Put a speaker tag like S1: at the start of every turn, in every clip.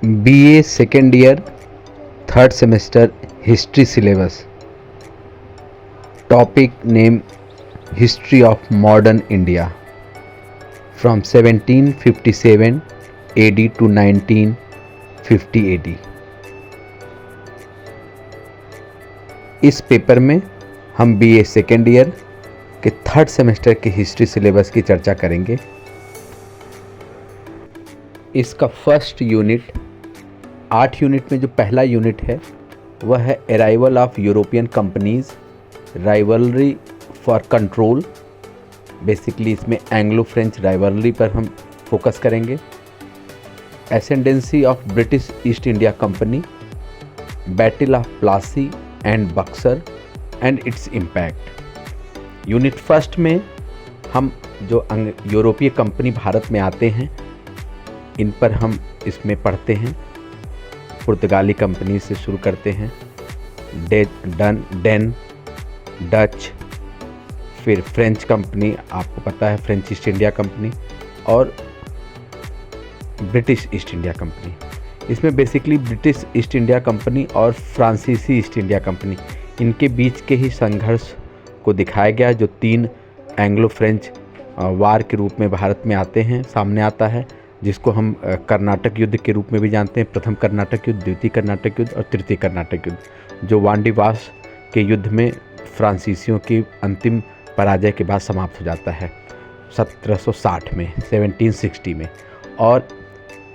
S1: BA second year, third semester history syllabus. Topic name History of Modern India from 1757 AD to 1950 AD. इस paper में हम BA second year के third semester के history syllabus की चर्चा करेंगे। इसका फर्स्ट यूनिट 8 यूनिट में जो पहला यूनिट है वह है arrival of European companies, rivalry for control. Basically इसमें एंग्लो फ्रेंच राइवलरी पर हम फोकस करेंगे। Ascendancy of British East India Company, battle of Plassey and Buxar and its impact. Unit first में हम जो यूरोपीय कंपनी भारत में आते हैं इन पर हम इसमें पढ़ते हैं। पुर्तगाली कंपनी से शुरू करते हैं, डेन, डच, फिर फ्रेंच कंपनी, आपको पता है फ्रेंच ईस्ट इंडिया कंपनी, और ब्रिटिश ईस्ट इंडिया कंपनी। इसमें basically British East India company और फ्रांसीसी ईस्ट इंडिया कंपनी इनके बीच के ही संघर्ष को दिखाया गया, जो 3 एंग्लो फ्रेंच वार के रूप में भारत में आते हैं, सामने आता है, जिसको हम कर्नाटक युद्ध के रूप में भी जानते हैं। प्रथम कर्नाटक युद्ध, द्वितीय कर्नाटक युद्ध और तृतीय कर्नाटक युद्ध, जो वांडीवास के युद्ध में फ्रांसीसियों की अंतिम पराजय के बाद समाप्त हो जाता है 1760 में, 1760 में। और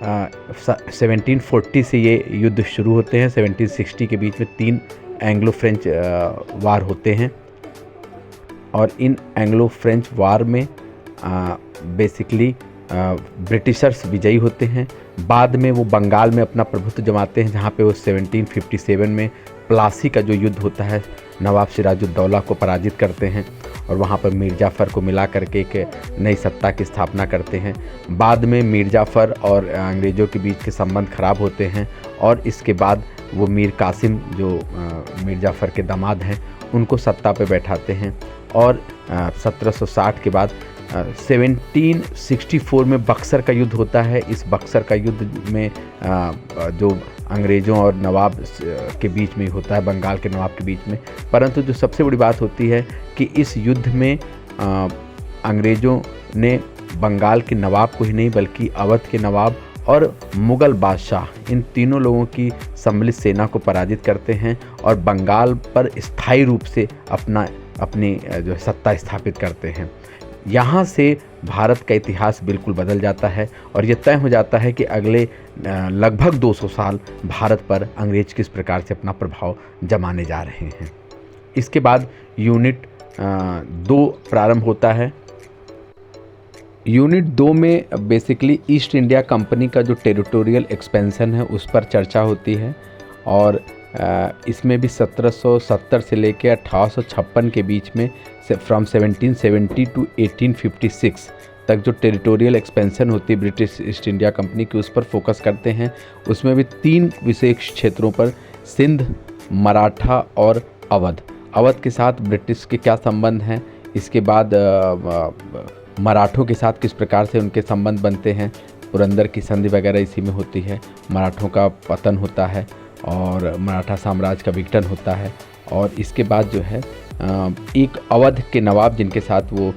S1: 1740 से ये युद्ध शुरू होते हैं। 1760 के बीच में 3 एंग्लो फ्रेंच वार होते हैं और इन एंग्लो फ्रेंच वार में बेसिकली ब्रिटिशर्स विजयी होते हैं। बाद में वो बंगाल में अपना प्रभुत्व जमाते हैं, जहाँ पे वो 1757 में प्लासी का जो युद्ध होता है नवाब सिराजुद्दौला को पराजित करते हैं और वहाँ पर मीर जाफ़र को मिला करके एक नई सत्ता की स्थापना करते हैं। बाद में मीर जाफ़र और अंग्रेज़ों के बीच के संबंध खराब होते हैं और इसके बाद वो मीर कासिम जो मीर जाफ़र के दामाद हैं उनको सत्ता पे बैठाते हैं। और 1760 के बाद 1764 में बक्सर का युद्ध होता है। इस बक्सर का युद्ध में जो अंग्रेज़ों और नवाब के बीच में होता है, बंगाल के नवाब के बीच में। परंतु जो सबसे बड़ी बात होती है कि इस युद्ध में अंग्रेज़ों ने बंगाल के नवाब को ही नहीं बल्कि अवध के नवाब और मुग़ल बादशाह, इन तीनों लोगों की सम्मिलित सेना को पराजित करते हैं और बंगाल पर स्थायी रूप से अपनी जो सत्ता स्थापित करते हैं। यहाँ से भारत का इतिहास बिल्कुल बदल जाता है और ये तय हो जाता है कि अगले लगभग 200 साल भारत पर अंग्रेज़ किस प्रकार से अपना प्रभाव जमाने जा रहे हैं। इसके बाद यूनिट 2 प्रारंभ होता है। यूनिट 2 में बेसिकली ईस्ट इंडिया कंपनी का जो टेरिटोरियल एक्सपेंशन है उस पर चर्चा होती है और इसमें भी 1770 से लेकर 1856 के बीच में फ्रॉम 1770 टू 1856 तक जो टेरिटोरियल एक्सपेंशन होती है ब्रिटिश ईस्ट इंडिया कंपनी की, उस पर फोकस करते हैं। उसमें भी 3 विशेष क्षेत्रों पर, सिंध, मराठा और अवध। अवध के साथ ब्रिटिश के क्या संबंध हैं, इसके बाद मराठों के साथ किस प्रकार से उनके संबंध बनते हैं, पुरंदर की संधि वगैरह इसी में होती है। मराठों का पतन होता है और मराठा साम्राज्य का विघटन होता है। और इसके बाद जो है एक अवध के नवाब जिनके साथ वो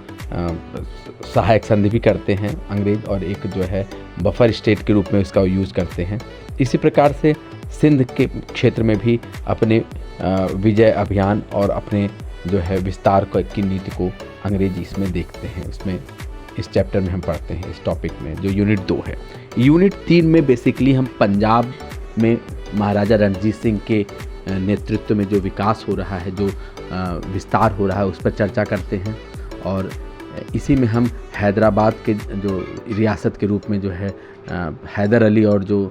S1: सहायक संधि भी करते हैं अंग्रेज़, और एक जो है बफर स्टेट के रूप में उसका यूज़ करते हैं। इसी प्रकार से सिंध के क्षेत्र में भी अपने विजय अभियान और अपने जो है विस्तार की नीति को अंग्रेजी इसमें देखते हैं। उसमें इस चैप्टर में हम पढ़ते हैं, इस टॉपिक में जो यूनिट 2 है। यूनिट 3 में बेसिकली हम पंजाब में महाराजा रणजीत सिंह के नेतृत्व में जो विकास हो रहा है, जो विस्तार हो रहा है, उस पर चर्चा करते हैं। और इसी में हम हैदराबाद के जो रियासत के रूप में जो है हैदर अली और जो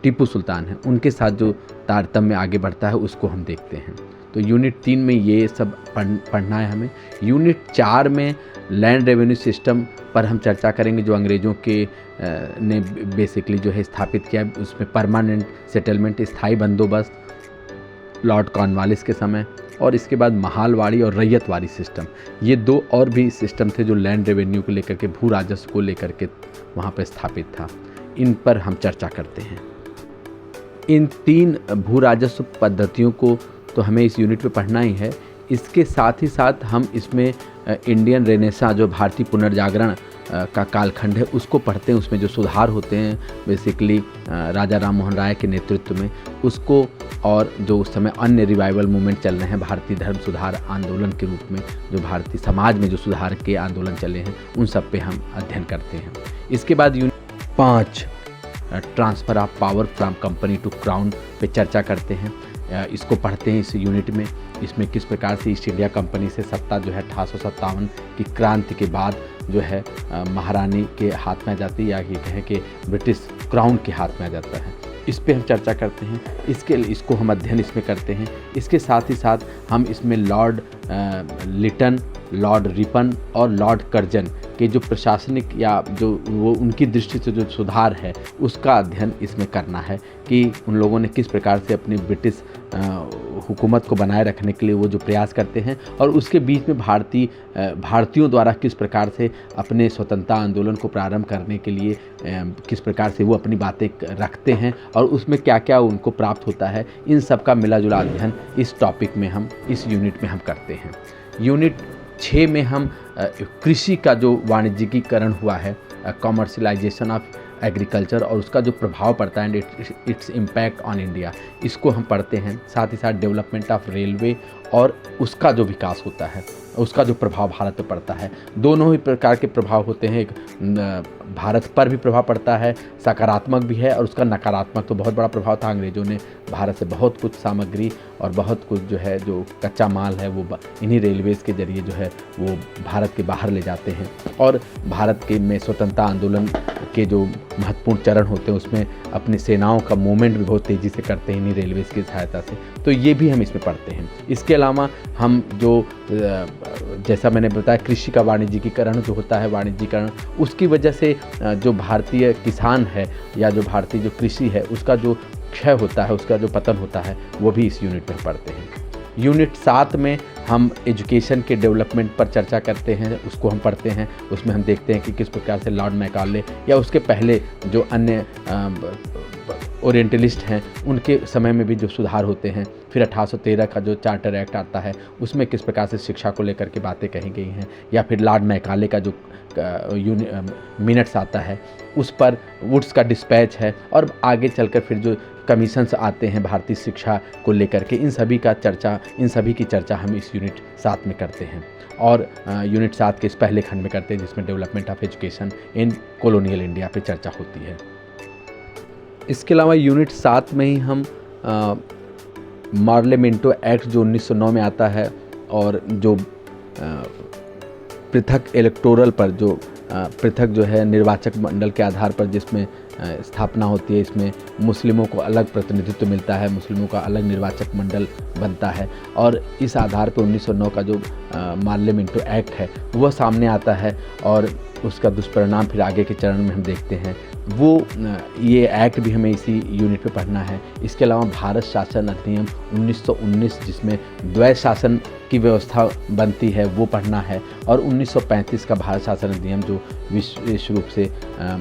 S1: टीपू सुल्तान हैं उनके साथ जो तारतम्य आगे बढ़ता है उसको हम देखते हैं। तो यूनिट 3 में ये सब पढ़ना है हमें। यूनिट 4 में लैंड रेवेन्यू सिस्टम पर हम चर्चा करेंगे, जो अंग्रेज़ों के ने बेसिकली जो है स्थापित किया। उसमें परमानेंट सेटलमेंट, स्थायी बंदोबस्त लॉर्ड कॉर्नवालिस के समय, और इसके बाद महालवाड़ी और रैयतवाड़ी सिस्टम। ये 2 और भी सिस्टम थे जो लैंड रेवेन्यू को लेकर के, भू राजस्व को लेकर के वहाँ पर स्थापित था। इन पर हम चर्चा करते हैं। इन 3 भू राजस्व पद्धतियों को तो हमें इस यूनिट में पढ़ना ही है। इसके साथ ही साथ हम इसमें इंडियन रेनेसां जो भारतीय पुनर्जागरण का कालखंड है उसको पढ़ते हैं। उसमें जो सुधार होते हैं बेसिकली राजा राम मोहन राय के नेतृत्व में उसको, और जो उस समय अन्य रिवाइवल मूवमेंट चल रहे हैं भारतीय धर्म सुधार आंदोलन के रूप में, जो भारतीय समाज में जो सुधार के आंदोलन चले हैं उन सब पे हम अध्ययन करते हैं। इसके बाद unit 5 transfer of power from company to crown पे चर्चा करते हैं। इसको पढ़ते हैं इस यूनिट में। इसमें किस प्रकार से ईस्ट इंडिया कंपनी से सत्ता जो है 1857 की क्रांति के बाद जो है महारानी के हाथ में आ जाती है, या ये कहें कि ब्रिटिश क्राउन के हाथ में आ जाता है। इस पे हम चर्चा करते हैं। इसको हम अध्ययन इसमें करते हैं। इसके साथ ही साथ हम इसमें लॉर्ड लिटन, लॉर्ड रिपन और लॉर्ड कर्जन के जो प्रशासनिक या जो वो उनकी दृष्टि से जो सुधार है उसका अध्ययन इसमें करना है कि उन लोगों ने किस प्रकार से अपनी ब्रिटिश हुकूमत को बनाए रखने के लिए वो जो प्रयास करते हैं, और उसके बीच में भारतीयों द्वारा किस प्रकार से अपने स्वतंत्रता आंदोलन को प्रारंभ करने के लिए किस प्रकार से वो अपनी बातें रखते हैं और उसमें क्या क्या उनको प्राप्त होता है। इन सब का मिला जुला अध्ययन इस टॉपिक में हम इस यूनिट में हम करते हैं। यूनिट 6 में हम कृषि का जो वाणिज्यिकीकरण हुआ है, कॉमर्शलाइजेशन ऑफ एग्रीकल्चर, और उसका जो प्रभाव पड़ता है and its impact on India, इसको हम पढ़ते हैं। साथ ही साथ डेवलपमेंट ऑफ रेलवे और उसका जो विकास होता है, उसका जो प्रभाव भारत पर पड़ता है। दोनों ही प्रकार के प्रभाव होते हैं। एक भारत पर भी प्रभाव पड़ता है, सकारात्मक भी है, और उसका नकारात्मक तो बहुत बड़ा प्रभाव था। अंग्रेज़ों ने भारत से बहुत कुछ सामग्री और बहुत कुछ जो है जो कच्चा माल है वो इन्हीं रेलवेज़ के ज़रिए जो है वो भारत के बाहर ले जाते हैं, और भारत के में स्वतंत्रता आंदोलन के जो महत्वपूर्ण चरण होते हैं उसमें अपनी सेनाओं का मूवमेंट भी बहुत तेज़ी से करते हैं इन्हीं रेलवेज़ की सहायता से। तो ये भी हम इसमें पढ़ते हैं। इसके अलावा हम जो जैसा मैंने बताया कृषि का वाणिज्यिकीकरण जो होता है, वाणिज्यिकरण उसकी वजह से जो भारतीय किसान है या जो भारतीय जो कृषि है उसका जो क्षय होता है, उसका जो पतन होता है, वो भी इस यूनिट में पढ़ते हैं। यूनिट 7 में हम एजुकेशन के डेवलपमेंट पर चर्चा करते हैं, उसको हम पढ़ते हैं। उसमें हम देखते हैं कि किस प्रकार से लॉर्ड मैकाले या उसके पहले जो अन्य ओरिएंटलिस्ट हैं उनके समय में भी जो सुधार होते हैं। फिर 1813 का जो चार्टर एक्ट आता है उसमें किस प्रकार से शिक्षा को लेकर के बातें कही गई हैं, या फिर लॉर्ड मैकाले का जो मिनट्स आता है उस पर वुड्स का डिस्पैच है, और आगे चलकर फिर जो कमीशंस आते हैं भारतीय शिक्षा को लेकर के, इन सभी की चर्चा हम इस यूनिट 7 में करते हैं। और यूनिट 7 के इस पहले खंड में करते हैं जिसमें development of education in colonial India पे चर्चा होती है। इसके अलावा यूनिट 7 में ही हम मार्लेमेंटो एक्ट जो 1909 में आता है, और जो पृथक इलेक्टोरल पर जो पृथक जो है निर्वाचक मंडल के आधार पर जिसमें स्थापना होती है, इसमें मुस्लिमों को अलग प्रतिनिधित्व मिलता है, मुस्लिमों का अलग निर्वाचक मंडल बनता है, और इस आधार पर 1909 का जो मार्लेमेंटो एक्ट है वह सामने आता है, और उसका दुष्परिणाम फिर आगे के चरण में हम देखते हैं। वो ये एक्ट भी हमें इसी यूनिट पे पढ़ना है। इसके अलावा भारत शासन अधिनियम 1919 जिसमें द्वैध शासन की व्यवस्था बनती है वो पढ़ना है, और 1935 का भारत शासन अधिनियम जो विशेष रूप से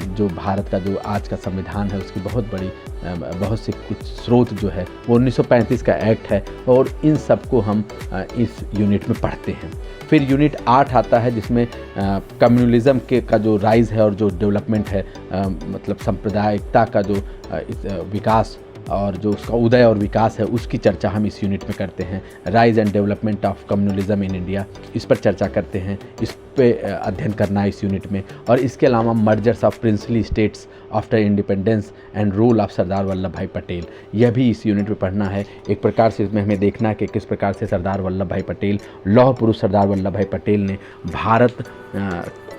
S1: जो भारत का जो आज का संविधान है उसकी बहुत से कुछ स्रोत जो है वो 1935 का एक्ट है, और इन सब को हम इस यूनिट में पढ़ते हैं। फिर यूनिट 8 आता है जिसमें कम्युनलिज्म का जो राइज़ है और जो डेवलपमेंट है, मतलब सांप्रदायिकता का जो विकास और जो उसका उदय और विकास है उसकी चर्चा हम इस यूनिट में करते हैं। Rise and development of communalism in India, इस पर चर्चा करते हैं, इस पे अध्ययन करना है इस यूनिट में। और इसके अलावा mergers of princely states after independence and rule of Sardar Vallabh Bhai Patel, यह भी इस यूनिट में पढ़ना है। एक प्रकार से इसमें हमें देखना है कि किस प्रकार से सरदार वल्लभ भाई पटेल, लौह पुरुष सरदार वल्लभ भाई पटेल ने भारत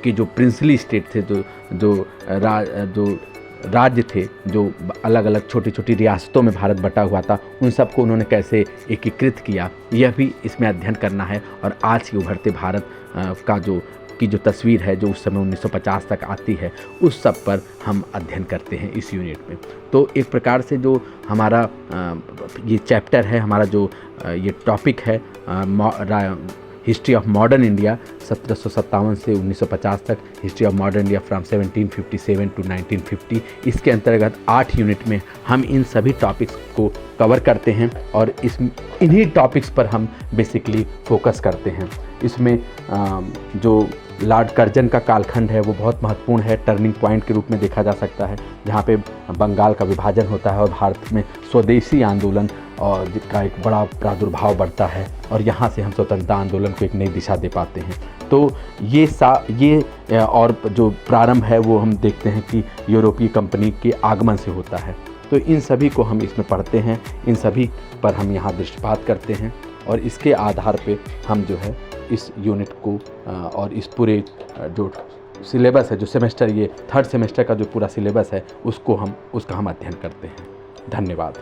S1: के जो प्रिंसली स्टेट थे, जो राज्य थे, जो अलग अलग छोटी छोटी रियासतों में भारत बटा हुआ था, उन सबको उन्होंने कैसे एकीकृत किया, यह भी इसमें अध्ययन करना है। और आज के उभरते भारत का जो तस्वीर है जो उस समय 1950 तक आती है, उस सब पर हम अध्ययन करते हैं इस यूनिट में। तो एक प्रकार से जो हमारा ये चैप्टर है, हमारा जो ये टॉपिक है हिस्ट्री ऑफ मॉडर्न इंडिया 1757 से 1950 तक, history of modern India from 1757 to 1950। इसके अंतर्गत 8 यूनिट में हम इन सभी टॉपिक्स को कवर करते हैं और इन्हीं टॉपिक्स पर हम बेसिकली फोकस करते हैं। इसमें जो लॉर्ड कर्जन का कालखंड है वो बहुत महत्वपूर्ण है, टर्निंग पॉइंट के रूप में देखा जा सकता है, जहाँ पे बंगाल का विभाजन होता है और भारत में स्वदेशी आंदोलन और का एक बड़ा प्रादुर्भाव बढ़ता है और यहाँ से हम स्वतंत्रता आंदोलन को एक नई दिशा दे पाते हैं। तो ये और जो प्रारंभ है वो हम देखते हैं कि यूरोपीय कंपनी के आगमन से होता है। तो इन सभी को हम इसमें पढ़ते हैं, इन सभी पर हम यहाँ दृष्टिपात करते हैं और इसके आधार पे हम जो है इस यूनिट को और इस पूरे जो सिलेबस है, जो सेमेस्टर, ये 3rd सेमेस्टर का जो पूरा सिलेबस है उसका हम अध्ययन करते हैं। धन्यवाद।